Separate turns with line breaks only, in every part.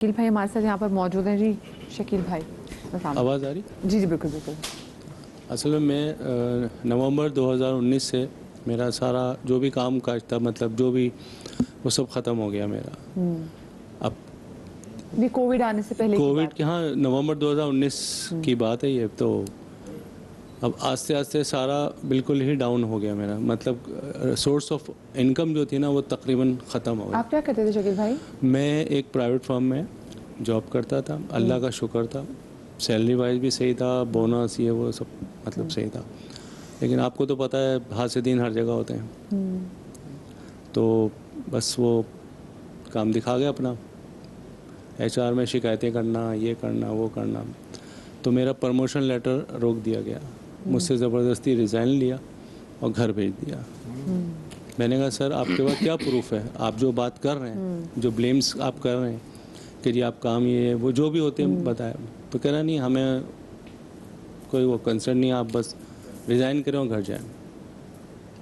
शकील भाई हमारे साथ यहाँ पर मौजूद हैं। जी शकील भाई,
आवाज़ आ रही?
जी जी बिल्कुल बिल्कुल।
असल में मैं नवंबर 2019 से मेरा सारा जो भी काम काज था, मतलब जो भी, वो सब ख़त्म हो गया मेरा। अब
ये कोविड आने से पहले
कोविड के, हाँ, नवंबर 2019 की बात है ये। तो अब आस्ते आस्ते सारा बिल्कुल ही डाउन हो गया मेरा, मतलब सोर्स ऑफ इनकम जो थी ना वो तकरीबन ख़त्म हो गया।
आप क्या करते थे शकील भाई?
मैं एक प्राइवेट फर्म में जॉब करता था, अल्लाह का शुक्र था, सैलरी वाइज भी सही था, बोनस ये वो सब मतलब सही था। लेकिन आपको तो पता है हासिदीन हर जगह होते हैं। तो बस वो काम दिखा गया अपना, HR में शिकायतें करना, ये करना वो करना। तो मेरा प्रमोशन लेटर रोक दिया गया, मुझसे ज़बरदस्ती रिज़ाइन लिया और घर भेज दिया। मैंने कहा सर आपके पास क्या प्रूफ है, आप जो बात कर रहे हैं, जो ब्लेम्स आप कर रहे हैं कि जी आप काम ये वो जो भी होते हैं बताया। तो कह रहा नहीं हमें कोई वो कंसर्न नहीं, आप बस रिज़ाइन करें और घर जाएं।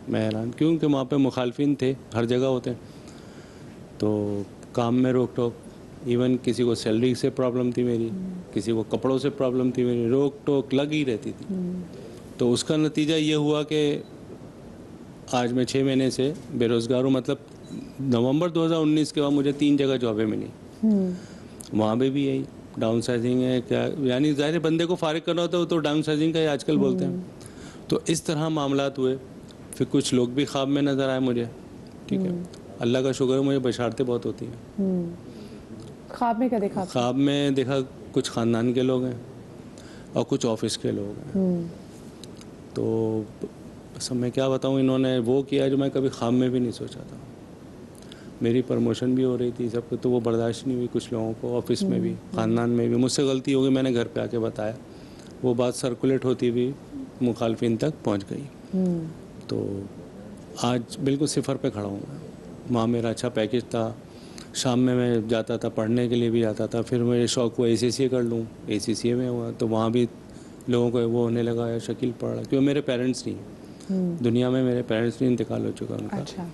मैं हैरान, क्योंकि वहाँ पे मुखालफिन थे, हर जगह होते हैं। तो काम में रोक टोक, इवन किसी को सैलरी से प्रॉब्लम थी मेरी, किसी को कपड़ों से प्रॉब्लम थी मेरी, रोक टोक लग ही रहती थी। तो उसका नतीजा ये हुआ कि आज मैं 6 महीने से बेरोज़गार हूँ। मतलब नवंबर 2019 के बाद मुझे 3 जगह जॉबें मिली, वहाँ पे भी यही डाउन साइजिंग है क्या, यानी ज़ाहिर बंदे को फारिग करना होता है तो डाउन साइजिंग का ही आजकल बोलते हैं। तो इस तरह मामलात हुए। फिर कुछ लोग भी ख्वाब में नज़र आए मुझे, ठीक है, अल्लाह का शुक्र है, मुझे बशारतें बहुत होती हैं।
ख्वाब में क्या देखा?
ख्वाब में देखा कुछ ख़ानदान के लोग हैं और कुछ ऑफिस के लोग हैं। तो बस मैं क्या बताऊँ, इन्होंने वो किया जो मैं कभी ख्वाब में भी नहीं सोचा था। मेरी प्रमोशन भी हो रही थी सब कुछ, तो वो बर्दाश्त नहीं हुई कुछ लोगों को, ऑफिस में भी, ख़ानदान में भी। मुझसे गलती हो गई, मैंने घर पे आके बताया, वो बात सर्कुलेट होती हुई मुखालफिन तक पहुंच गई। तो आज बिल्कुल सिफर पे खड़ा हूँ मैं। वहाँ मेरा अच्छा पैकेज था, शाम में मैं जाता था, पढ़ने के लिए भी जाता था। फिर मेरे शौक़ हुआ ACCA कर लूँ, ACCA में हुआ, तो वहाँ भी लोगों को वो होने लगा यार शकील पढ़ रहा, क्योंकि मेरे पेरेंट्स नहीं, दुनिया में मेरे पेरेंट्स नहीं, इंतकाल हो चुका उनका।
अच्छा।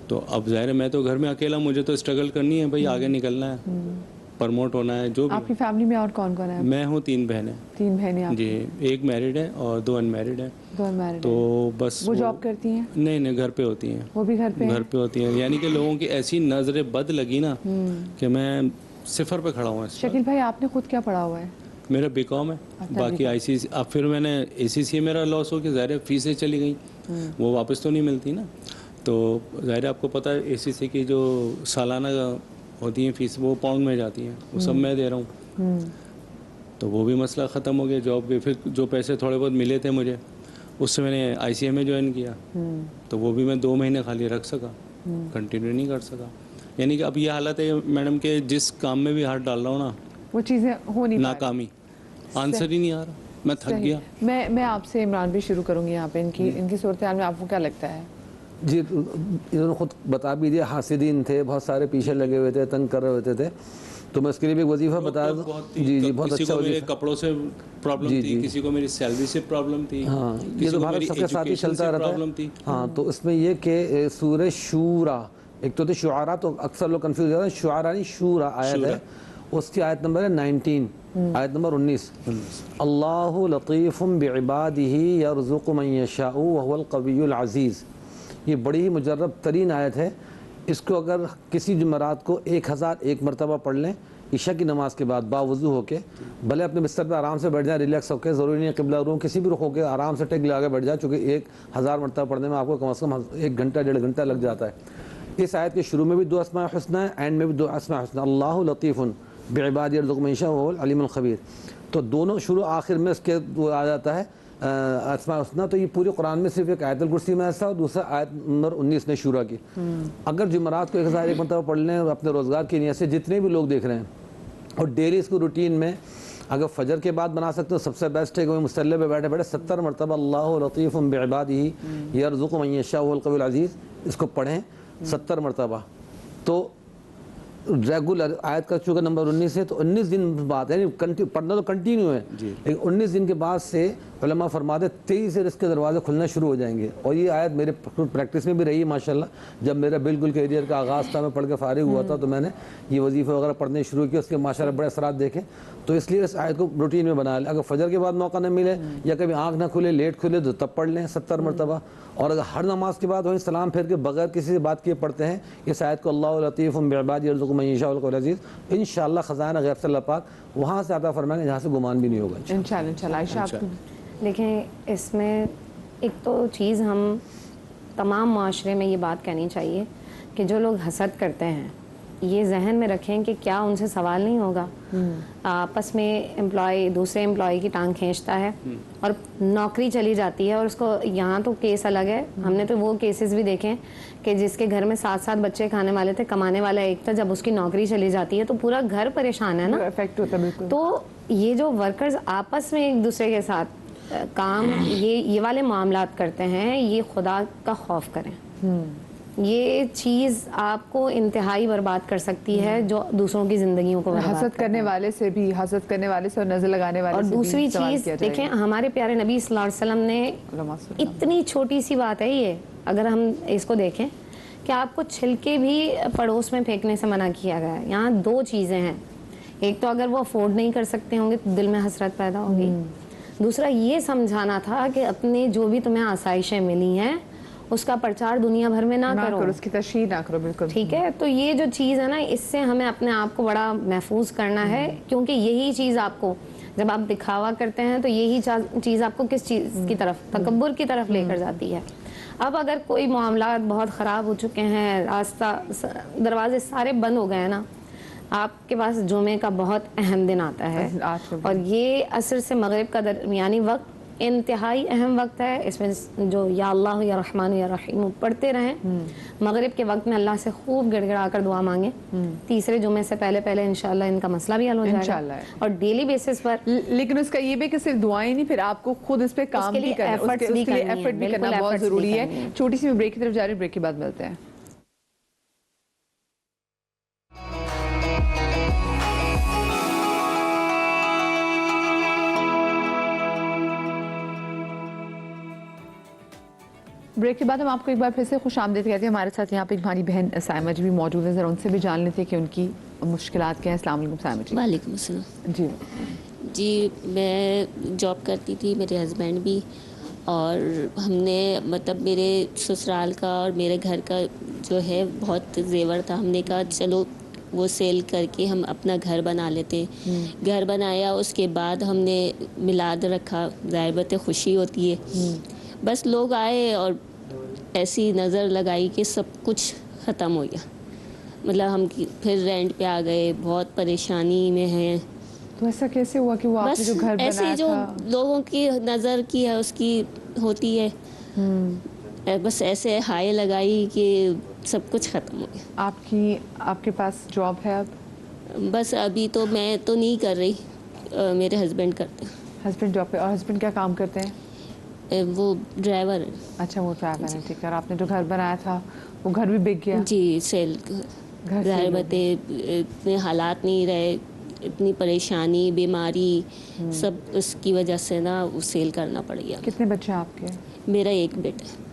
तो अब ज़ाहिर है मैं तो घर में अकेला, मुझे तो स्ट्रगल करनी है भाई, आगे निकलना है, प्रमोट होना है, जो भी।
आपकी फैमिली में और कौन कौन है?
मैं हूँ 3 बहनें।
3 बहनें आप?
जी, एक मैरिड है और 2 अनमैरिड हैं।
2 अनमैरिड।
तो बस
वो जॉब करती हैं?
नहीं, घर पे होती हैं।
वो भी घर पे
होती हैं। यानी कि लोगों की ऐसी नज़रें बद लगी ना कि मैं सिफर पे खड़ा हूँ।
शकील भाई आपने खुद क्या पढ़ा हुआ है?
मेरा BCom है, बाकी ICC। अब फिर मैंने ACCA मेरा लॉस हो गया, ज़ाहिर है फीसें चली गई, वो वापस तो नहीं मिलती ना। तो ज़ाहिर है आपको पता है ACCA की जो सालाना होती हैं फीस, वो पाउंड में जाती हैं, वो सब मैं दे रहा हूँ। तो वो भी मसला ख़त्म हो गया जॉब के। फिर जो पैसे थोड़े बहुत मिले थे मुझे, उससे मैंने ICA में ज्वाइन किया, तो वो भी मैं 2 महीने खाली रख सका, कंटिन्यू नहीं कर सका। यानी कि अब ये हालत है मैडम के, जिस काम में भी हाथ डाल रहा हूँ ना, वो
चीज़ें हो नहीं,
नाकामी, आंसर ही नहीं आ रहा, मैं थक गया।
मैं आपसे इमरान भी शुरू करूँगी यहाँ पे। इनकी सूरत हाल में आपको क्या लगता है?
जी, इन्होंने खुद बता भी दिया, हासिदीन थे, बहुत सारे पीछे लगे हुए थे, तंग कर रहे होते थे। तो मैं इसके लिए भी एक वजीफा बता दूं। जी, बहुत अच्छा वजीफा।
मेरे कपड़ों से प्रॉब्लम थी, किसी को मेरी सैलरी से प्रॉब्लम थी,
हाँ, ये तो भारत सबके साथ ही चलता रहता है। हाँ, तो इसमें ये कि सूरह शूरा, एक तो शुआरा, तो अक्सर लोग कंफ्यूज होते हैं, शुआरा नहीं शूरा आयत है, उसकी आयत नंबर है 19, आयत नंबर 19। अल्लाहु लतीफ़ुम बिइबादिही यरज़ुक़ु मन यशाउ व हुवल क़वियुल अज़ीज़। ये बड़ी ही मुजर्रब तरीन आयत है। इसको अगर किसी जुमरात को 1001 मरतबा पढ़ लें ईशा की नमाज के बाद बावुज़ू होके, भले अपने बिस्तर पर आराम से बैठ जाए, रिलैक्स होकर, ज़रूरी नहीं है किबला रूम, किसी भी रुख होकर आराम से टेक लगा के बैठ जाए, चूँकि 1000 मरतबा पढ़ने में आपको कम से कम 1 घंटा 1.5 घंटा लग जाता है। इस आयत के शुरू में भी 2 अस्माए हुस्ना है, एंड में भी 2 अस्माए हुस्ना, अल्लाहु लतीफ़ुन बिइबादिही यरज़ुक़ु मन यशाउ व हुवल अलीमुल ख़बीर। तो दोनों शुरू आखिर में इसके आ जाता है अस्मा हुस्ना। तो ये पूरे कुरान में सिर्फ एक आयतुल कुर्सी में ऐसा, और दूसरा आयत नंबर 19 ने शूरा की। अगर जुमरात को 1001 मरतबा पढ़ लें अपने रोज़गार की नियत से, जितने भी लोग देख रहे हैं, और डेली इसको रूटीन में अगर फजर के बाद बना सकते हो सबसे बेस्ट है कि मुसल्ले पे बैठे बैठे 70 मरतबा अल्लाहु लतीफ़ुम बिइबादिही यरज़ुक़ु मन यशाउ व हुवल क़वियुल अज़ीज़ इसको पढ़ें 70 मरतबा। तो ریگولر آیت کا چونکہ نمبر 19 ہے تو 19 دن بعد یعنی پڑھنا تو کنٹینیو ہے لیکن 19 دن کے بعد سے علماء فرماتے 23 سے رزق کے دروازے کھلنا شروع ہو جائیں گے. اور یہ آیت میرے پریکٹس میں بھی رہی ہے ماشاءاللہ. جب میرا بالکل کیریئر کا آغاز تھا میں پڑھ کے فارغ ہوا تھا تو میں نے یہ وظیفے وغیرہ پڑھنے شروع کیے, اس کے ماشاءاللہ بڑے اثرات دیکھے. تو اس لیے اس آیت کو روٹین میں بنا لیں. اگر فجر کے بعد موقع نہ ملے یا کبھی آنکھ نہ کھلے لیٹ کھلے تو تب پڑھ لیں 70 مرتبہ. اور اگر ہر نماز کے بعد وہیں سلام پھیر کے بغیر کسی سے بات کیے پڑھتے ہیں اس آیت کو اللہ لطیف بعبادہ یرزق من یشاء والقول عزیز, انشاءاللہ خزانہ غیب سے اللہ پاک وہاں سے عطا فرمائیں گے جہاں سے گمان بھی نہیں ہوگا
انشاءاللہ. عائشہ آپ
دیکھیں اس میں ایک تو چیز ہم تمام معاشرے میں یہ بات کہنی چاہیے کہ جو لوگ حسد کرتے ہیں یہ ذہن میں رکھیں کہ کیا ان سے سوال نہیں ہوگا. آپس میں امپلائی دوسرے امپلائی کی ٹانگ کھینچتا ہے اور نوکری چلی جاتی ہے, اور اس کو یہاں تو کیس الگ ہے, ہم نے تو وہ کیسز بھی دیکھے کہ جس کے گھر میں 7 بچے کھانے والے تھے, کمانے والا ایک تھا, جب اس کی نوکری چلی جاتی ہے تو پورا گھر پریشان ہے نا,
افیکٹ ہوتا ہے بالکل.
تو یہ جو ورکرز آپس میں ایک دوسرے کے ساتھ کام یہ والے معاملات کرتے ہیں, یہ خدا کا خوف کریں. یہ چیز آپ کو انتہائی برباد کر سکتی ہے جو دوسروں کی زندگیوں کو برباد
حسد کرنے والے سے بھی, حسد کرنے والے سے اور نظر لگانے والے
اور
سے بھی
دوسری
سوال
چیز
کیا جائے
دیکھیں ہمارے پیارے نبی صلی اللہ علیہ وسلم نے اتنی چھوٹی سی بات ہے یہ, اگر ہم اس کو دیکھیں کہ آپ کو چھلکے بھی پڑوس میں پھینکنے سے منع کیا گیا ہے. یہاں 2 چیزیں ہیں, ایک تو اگر وہ افورڈ نہیں کر سکتے ہوں گے تو دل میں حسرت پیدا ہوگی, دوسرا یہ سمجھانا تھا کہ اپنے جو بھی تمہیں آسائشیں ملی ہیں اس کا پرچار دنیا بھر میں نہ کرو,
اس کی تشہیر نہ کرو. بالکل
ٹھیک ہے. تو یہ جو چیز ہے نا اس سے ہمیں اپنے آپ کو بڑا محفوظ کرنا ہے, کیونکہ یہی چیز آپ کو جب آپ دکھاوا کرتے ہیں تو یہی چیز آپ کو کس چیز کی طرف, تکبر کی طرف لے کر جاتی ہے. اب اگر کوئی معاملات بہت خراب ہو چکے ہیں, راستہ دروازے سارے بند ہو گئے ہیں نا, آپ کے پاس جمعے کا بہت اہم دن آتا ہے اور یہ عصر سے مغرب کا درمیانی وقت انتہائی اہم وقت ہے. اس میں جو یا اللہ یا رحمان یا رحیم پڑھتے رہیں. مغرب کے وقت میں اللہ سے خوب گڑ گڑا کر دعا مانگیں. تیسرے جمعے سے پہلے انشاءاللہ ان کا مسئلہ بھی حل ہو جائے گا, اور ڈیلی بیسس پر.
لیکن اس کا یہ بھی کہ صرف دعائیں نہیں, پھر آپ کو خود اس پہ کام بھی کرنا, اس کے لیے ایفرٹ بھی کرنا بہت ضروری ہے. چھوٹی سی بریک کی طرف جا رہی, بریک کے بعد ملتے ہیں. بریک کے بعد ہم آپ کو ایک بار پھر سے خوش آمدید کہتے ہیں. ہمارے ساتھ یہاں پہ ایک ہماری بہن سائمہ جی بھی موجود ہیں, ذرا ان سے بھی جان لیتے ہیں کہ ان کی مشکلات کیا ہیں. السلام علیکم سائمہ جی.
وعلیکم السلام. جی میں جاب کرتی تھی, میرے ہسبینڈ بھی, اور ہم نے مطلب میرے سسرال کا اور میرے گھر کا جو ہے بہت زیور تھا. ہم نے کہا چلو وہ سیل کر کے ہم اپنا گھر بنا لیتے. گھر بنایا, اس کے بعد ہم نے میلاد رکھا. ظاہر بات خوشی ہوتی ہے, بس لوگ آئے اور ایسی نظر لگائی کہ سب کچھ ختم ہو گیا. مطلب ہم پھر رینٹ پہ آ گئے, بہت پریشانی میں ہیں.
تو ایسا کیسے ہوا کہ وہ آپ نے جو گھر بنایا تھا,
ایسے جو لوگوں کی نظر کی ہے اس کی ہوتی ہے, بس ایسے ہائے لگائی کہ سب کچھ ختم ہو گیا.
آپ کے پاس جاب ہے اب؟
بس ابھی تو میں تو نہیں کر رہی, میرے ہسبینڈ کرتے ہیں.
ہسبینڈ جاب پہ, اور ہسبینڈ کیا کام کرتے ہیں؟
وہ ڈرائیور ہے.
اچھا وہ ڈرائیور ہے, ٹھیک ہے. اور آپ نے جو گھر بنایا تھا وہ گھر بھی بک گیا؟
جی سیل. ظاہر بات اتنے حالات نہیں رہے, اتنی پریشانی, بیماری, سب اس کی وجہ سے نا وہ سیل کرنا پڑ گیا.
کتنے بچے ہیں آپ کے؟
میرا ایک بیٹا ہے.